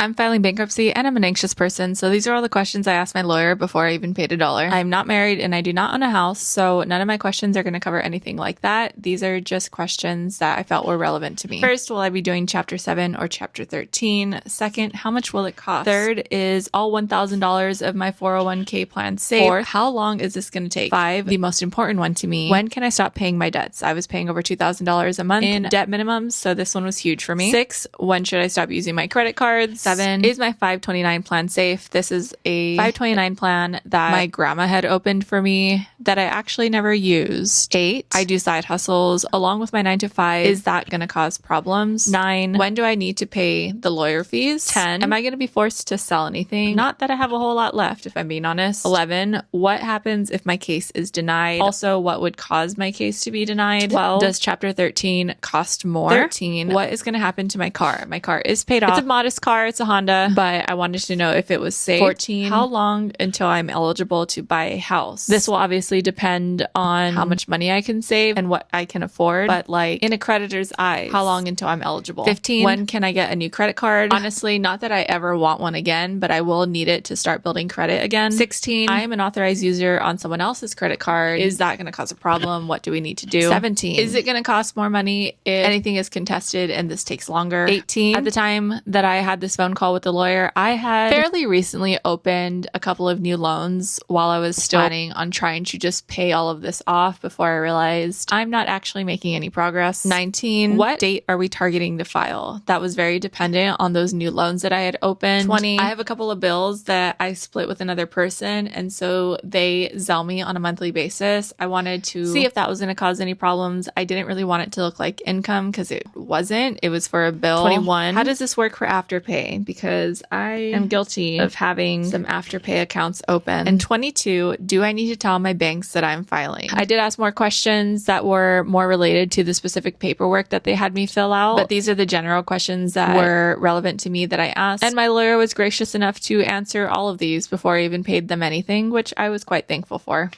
I'm filing bankruptcy and I'm an anxious person, so these are all the questions I asked my lawyer before I even paid $1. I'm not married and I do not own a house, so none of my questions are going to cover anything like that. These are just questions that I felt were relevant to me. First, will I be doing chapter 7 or chapter 13? Second, how much will it cost? Third, is all $1,000 of my 401k plan safe? Fourth, how long is this going to take? 5, the most important one to me, when can I stop paying my debts? I was paying over $2,000 a month in debt minimums, so this one was huge for me. 6, when should I stop using my credit cards? 7, is my 529 plan safe? This is a 529 plan that my grandma had opened for me that I actually never used. 8, I do side hustles along with my 9 to 5. Is that going to cause problems? 9, when do I need to pay the lawyer fees? 10, am I going to be forced to sell anything? Not that I have a whole lot left, if I'm being honest. 11, what happens if my case is denied? Also, what would cause my case to be denied? 12, does chapter 13 cost more? 13, what is going to happen to my car? My car is paid off. It's a modest car. It's a Honda, but I wanted to know if it was safe. 14, how long until I'm eligible to buy a house? This will obviously depend on how much money I can save and what I can afford, but like in a creditor's eyes, how long until I'm eligible? 15, when can I get a new credit card? Honestly, not that I ever want one again, but I will need it to start building credit again. 16, I am an authorized user on someone else's credit card. Is that going to cause a problem? What do we need to do? 17, is it going to cost more money if anything is contested and this takes longer? 18, at the time that I had this phone call with the lawyer, I had fairly recently opened a couple of new loans while I was still planning on trying to just pay all of this off before I realized I'm not actually making any progress. 19, what date are we targeting to file? That was very dependent on those new loans that I had opened. 20, I have a couple of bills that I split with another person, and so they Zelle me on a monthly basis. I wanted to see if that was going to cause any problems. I didn't really want it to look like income because it wasn't. It was for a bill. 21, how does this work for Afterpay? Because I am guilty of having some Afterpay accounts open. And 22, do I need to tell my banks that I'm filing? I did ask more questions that were more related to the specific paperwork that they had me fill out, but these are the general questions that were relevant to me that I asked. And my lawyer was gracious enough to answer all of these before I even paid them anything, which I was quite thankful for.